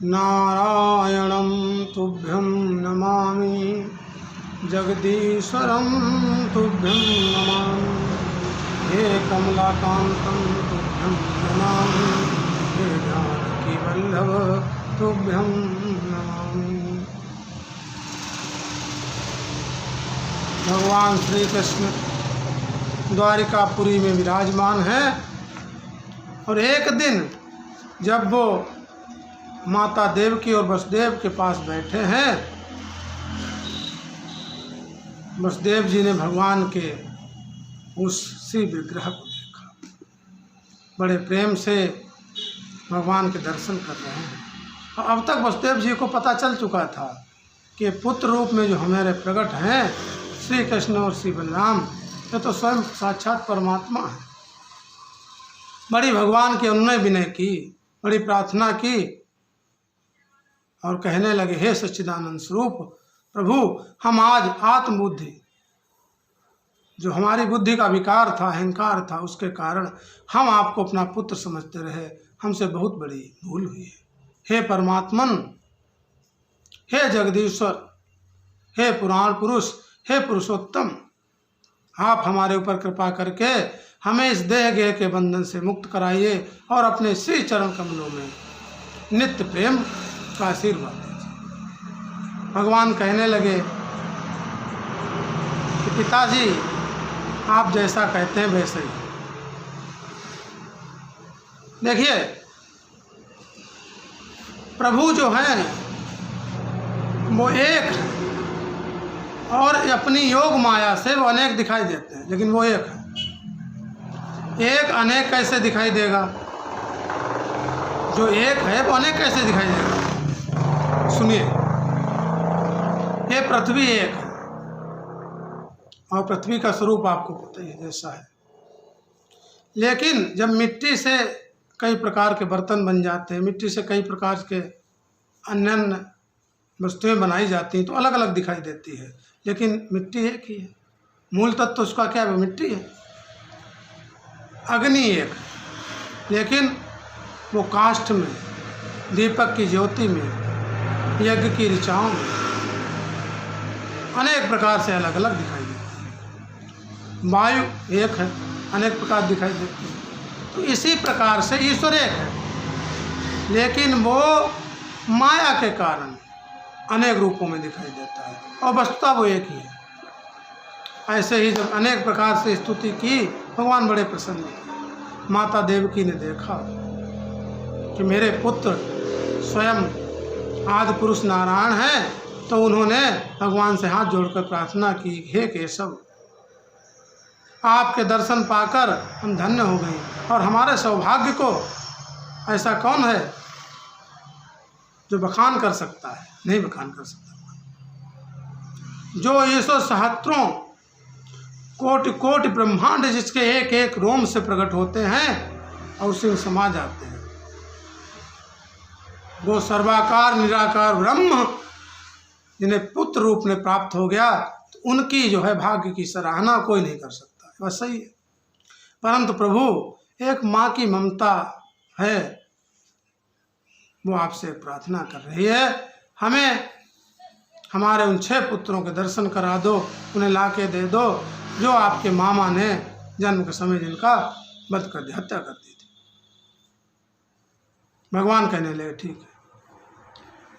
नारायणं तुभ्यं नमामि जगदीश्वरं तुभ्यं नमामि हे कमलाकान्तं तुभ्यं नमामि हे जानकीवल्लभ तुभ्यं नमामि। भगवान श्री कृष्ण द्वारिकापुरी में विराजमान है और एक दिन जब वो माता देवकी और वसुदेव के पास बैठे हैं, वसुदेव जी ने भगवान के उस श्री विग्रह को देखा, बड़े प्रेम से भगवान के दर्शन कर रहे हैं। अब तक वसुदेव जी को पता चल चुका था कि पुत्र रूप में जो हमारे प्रकट हैं श्री कृष्ण और श्री बलराम, ये तो स्वयं साक्षात परमात्मा है। बड़ी भगवान की अनुनय विनय की, बड़ी प्रार्थना की और कहने लगे, हे सच्चिदानंद स्वरूप प्रभु, हम आज आत्मबुद्धि, जो हमारी बुद्धि का विकार था, अहंकार था, उसके कारण हम आपको अपना पुत्र समझते रहे, हमसे बहुत बड़ी भूल हुई है। हे परमात्मन, हे जगदीश्वर, हे पुराण पुरुष, हे पुरुषोत्तम, आप हमारे ऊपर कृपा करके हमें इस देह गेह के बंधन से मुक्त कराइए और अपने श्री चरण कमलों में नित्य प्रेम का आशीर्वाद दीजिए। भगवान कहने लगे कि पिताजी, आप जैसा कहते हैं वैसे ही। देखिए, प्रभु जो हैं वो एक है और अपनी योग माया से वो अनेक दिखाई देते हैं, लेकिन वो एक है। एक अनेक कैसे दिखाई देगा? जो एक है वो अनेक कैसे दिखाई देगा? सुनिए, ये पृथ्वी एक है और पृथ्वी का स्वरूप आपको पता ही जैसा है, लेकिन जब मिट्टी से कई प्रकार के बर्तन बन जाते हैं, मिट्टी से कई प्रकार के अन्य अन्य वस्तुएं बनाई जाती हैं तो अलग अलग दिखाई देती है, लेकिन मिट्टी एक ही है। मूल तत्व तो उसका क्या है? मिट्टी है। अग्नि एक है, लेकिन वो काष्ठ में, दीपक की ज्योति में, यज्ञ की ऋचाओं में अनेक प्रकार से अलग अलग दिखाई देती है। वायु एक है, अनेक प्रकार दिखाई देती है। तो इसी प्रकार से ईश्वर एक है, लेकिन वो माया के कारण अनेक रूपों में दिखाई देता है और वस्तुतः वो एक ही है। ऐसे ही जब अनेक प्रकार से स्तुति की, भगवान बड़े प्रसन्न हुए। माता देवकी ने देखा कि मेरे पुत्र स्वयं आदि पुरुष नारायण हैं, तो उन्होंने भगवान से हाथ जोड़कर प्रार्थना की, हे केशव, आपके दर्शन पाकर हम धन्य हो गए और हमारे सौभाग्य को ऐसा कौन है जो बखान कर सकता है? नहीं बखान कर सकता। जो ये सो सहस्त्रों कोटि कोटि ब्रह्मांड जिसके एक एक रोम से प्रकट होते हैं और उसी में समा जाते हैं, वो सर्वाकार निराकार ब्रह्म जिन्हें पुत्र रूप में प्राप्त हो गया, तो उनकी जो है भाग्य की सराहना कोई नहीं कर सकता। बस सही है। परंतु प्रभु, एक माँ की ममता है, वो आपसे प्रार्थना कर रही है, हमें हमारे उन 6 पुत्रों के दर्शन करा दो, उन्हें ला के दे दो जो आपके मामा ने जन्म के समय जिनका वध कर दी, हत्या कर दी थी। भगवान कहने लगे ठीक है,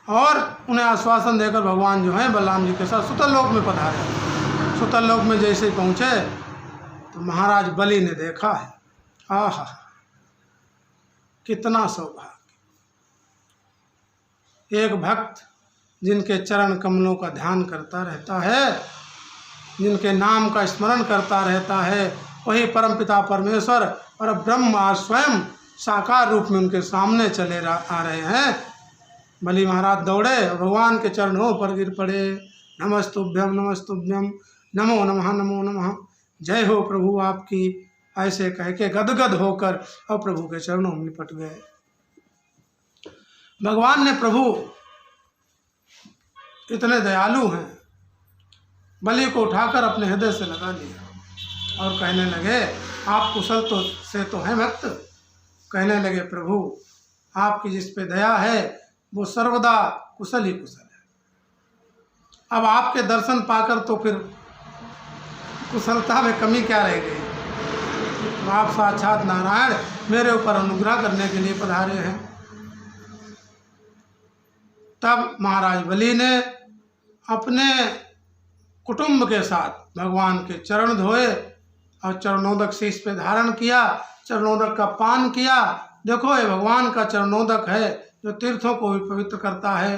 और उन्हें आश्वासन देकर भगवान जो है बलराम जी के साथ सुतल लोक में पधारे। सुतल लोक में जैसे ही पहुँचे तो महाराज बलि ने देखा है, आहा कितना सौभाग्य! एक भक्त जिनके चरण कमलों का ध्यान करता रहता है, जिनके नाम का स्मरण करता रहता है, वही परमपिता परमेश्वर और ब्रह्म आज स्वयं साकार रूप में उनके सामने चले आ रहे हैं। बलि महाराज दौड़े और भगवान के चरणों पर गिर पड़े। नमस्तुभ्यम नमस्तुभ्यम, नमो नमः नमो नमः, जय हो प्रभु आपकी, ऐसे कह के गदगद होकर और प्रभु के चरणों में लिपट गए। भगवान ने, प्रभु इतने दयालु हैं, बलि को उठाकर अपने हृदय से लगा लिया और कहने लगे, आप कुशल तो हैं भक्त? कहने लगे, प्रभु आपकी जिस पे दया है वो सर्वदा कुशल ही कुशल है। अब आपके दर्शन पाकर तो फिर कुशलता में कमी क्या रह गई? आप साक्षात नारायण मेरे ऊपर अनुग्रह करने के लिए पधारे हैं। तब महाराज बलि ने अपने कुटुंब के साथ भगवान के चरण धोए और चरणोदक शीश पे धारण किया, चरणोदक का पान किया। देखो ये भगवान का चरणोदक है जो तीर्थों को भी पवित्र करता है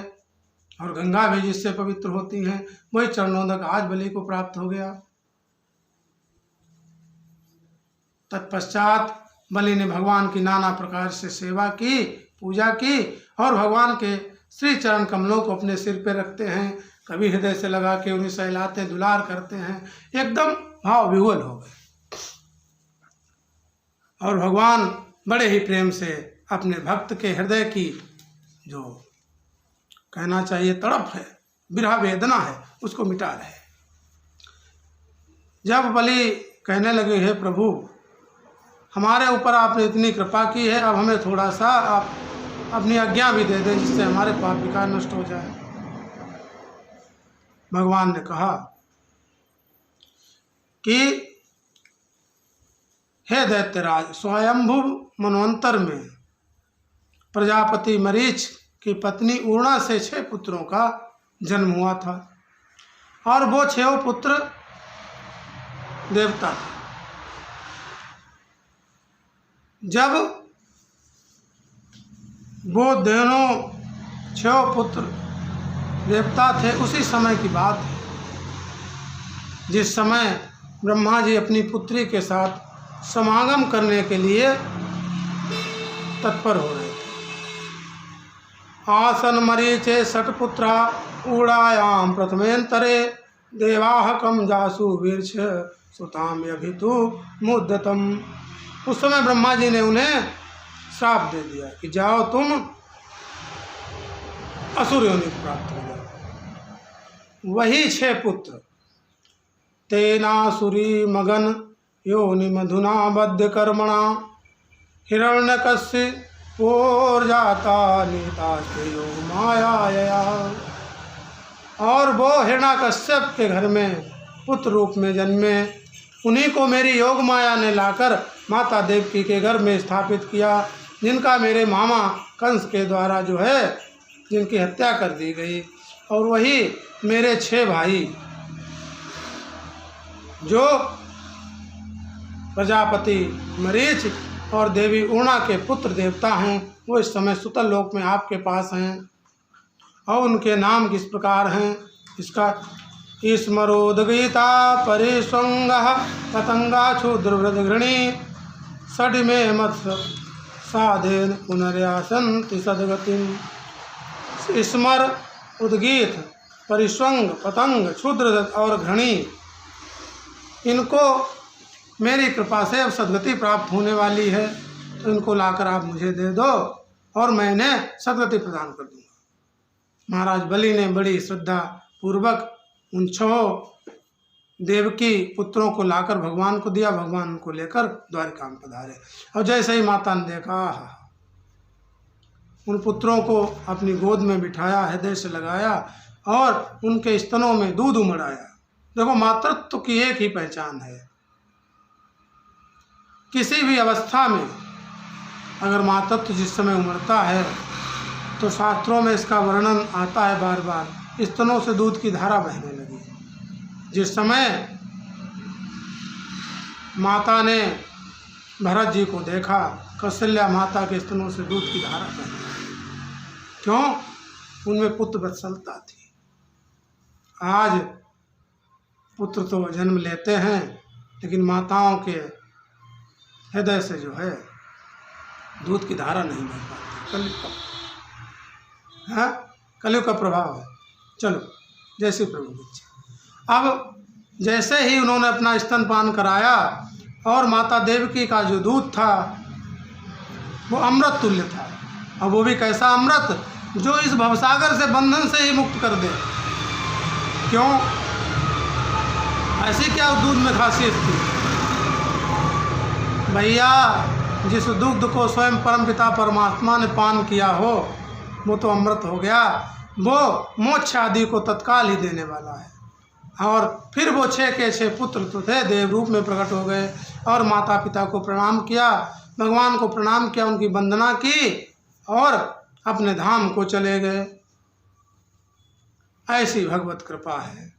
और गंगा भी जिससे पवित्र होती हैं। वही चरणोदक आज बलि को प्राप्त हो गया। तत्पश्चात बलि ने भगवान की नाना प्रकार से सेवा की, पूजा की और भगवान के श्री चरण कमलों को अपने सिर पे रखते हैं, कभी हृदय से लगा के उन्हें सहलाते दुलार करते हैं, एकदम भाव विह्वल हो गए। और भगवान बड़े ही प्रेम से अपने भक्त के हृदय की जो कहना चाहिए तड़प है, विरह वेदना है, उसको मिटा रहे। जब बलि कहने लगे, हे प्रभु हमारे ऊपर आपने इतनी कृपा की है, अब हमें थोड़ा सा आप अपनी आज्ञा भी दे दें जिससे हमारे पाप विकार नष्ट हो जाए। भगवान ने कहा कि हे दैत्यराज, स्वयंभू मनवंतर में प्रजापति मरीच की पत्नी ऊर्णा से 6 पुत्रों का जन्म हुआ था और वो 6 पुत्र देवता थे। जब वो दोनों 6 पुत्र देवता थे, उसी समय की बात है जिस समय ब्रह्मा जी अपनी पुत्री के साथ समागम करने के लिए तत्पर हो रहे थे। आसन मरीचे षट्पुत्रा ऊढ़ायाम प्रथमेन्तरे देवाहकम जासु वीर्ष सुताम अभितु मुद्दतम। उस समय ब्रह्मा जी ने उन्हें श्राप दे दिया कि जाओ तुम असुर योनि प्राप्त हो जाओ। वही 6 पुत्र तेनासुरी मगन योनि मधुना बद्ध कर्मणा हिरण्यकश्यपोर्जाता नीतास्ते योग माया। और वो हिरण्यकश्यप के घर में पुत्र रूप में जन्मे, उन्हीं को मेरी योग माया ने लाकर माता देवकी के घर में स्थापित किया, जिनका मेरे मामा कंस के द्वारा जो है जिनकी हत्या कर दी गई। और वही मेरे 6 भाई जो प्रजापति मरीच और देवी ऊर्णा के पुत्र देवता हैं, वो इस समय सुतल लोक में आपके पास हैं। और उनके नाम किस प्रकार हैं, इसका स्मरोदगीता परिस्वंगः पतंगा क्षुद्रवृदघृणी षड्मे मत्स्य साधेन पुनर्यासन्ति सद्गतिम्। स्मर, उद्गीत, परिस्वंग, पतंग, क्षुद्र और घृणी, इनको मेरी कृपा से अब सद्गति प्राप्त होने वाली है, तो इनको लाकर आप मुझे दे दो और मैं इन्हें सद्गति प्रदान कर दूंगा। महाराज बलि ने बड़ी श्रद्धा पूर्वक उन 6 देवकी पुत्रों को लाकर भगवान को दिया। भगवान उनको लेकर द्वारिका में पधारे और जैसे ही माता ने देखा, उन पुत्रों को अपनी गोद में बिठाया, हृदय से लगाया और उनके स्तनों में दूध उमड़ाया। देखो, मातृत्व की एक ही पहचान है, किसी भी अवस्था में अगर मातृत्व जिस समय उमड़ता है तो शास्त्रों में इसका वर्णन आता है बार बार, स्तनों से दूध की धारा बहने लगी। जिस समय माता ने भरत जी को देखा, कौशल्या माता के स्तनों से दूध की धारा बहने लगी। क्यों? उनमें पुत्र वत्सलता थी। आज पुत्र तो जन्म लेते हैं, लेकिन माताओं के हृदय से जो है दूध की धारा नहीं बह पाती। कलयुग का प्रभाव है। चलो, जैसे प्रभु इच्छा। अब जैसे ही उन्होंने अपना स्तनपान कराया और माता देवकी का जो दूध था वो अमृत तुल्य था। और वो भी कैसा अमृत, जो इस भवसागर से बंधन से ही मुक्त कर दे। क्यों? ऐसी क्या दूध में खासियत थी? भैया, जिस दुग्ध को स्वयं परमपिता परमात्मा ने पान किया हो, वो तो अमृत हो गया, वो मोक्ष आदि को तत्काल ही देने वाला है। और फिर वो 6 के 6 पुत्र तो थे, देव रूप में प्रकट हो गए और माता पिता को प्रणाम किया, भगवान को प्रणाम किया, उनकी वंदना की और अपने धाम को चले गए। ऐसी भगवत कृपा है।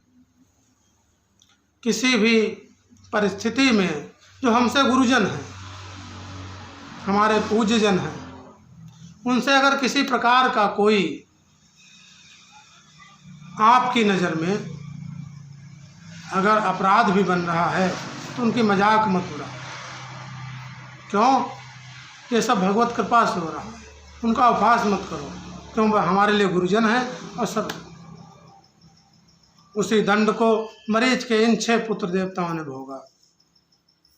किसी भी परिस्थिति में जो हमसे गुरुजन हैं, हमारे पूज्यजन हैं, उनसे अगर किसी प्रकार का कोई आपकी नज़र में अगर अपराध भी बन रहा है तो उनकी मजाक मत उड़ाओ। क्यों? ये सब भगवत कृपा से हो रहा है, उनका उपहास मत करो, क्यों? वह हमारे लिए गुरुजन है। और सब उसी दंड को मरीच के इन 6 पुत्र देवताओं ने भोगा।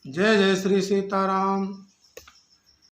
जय जय श्री सीताराम।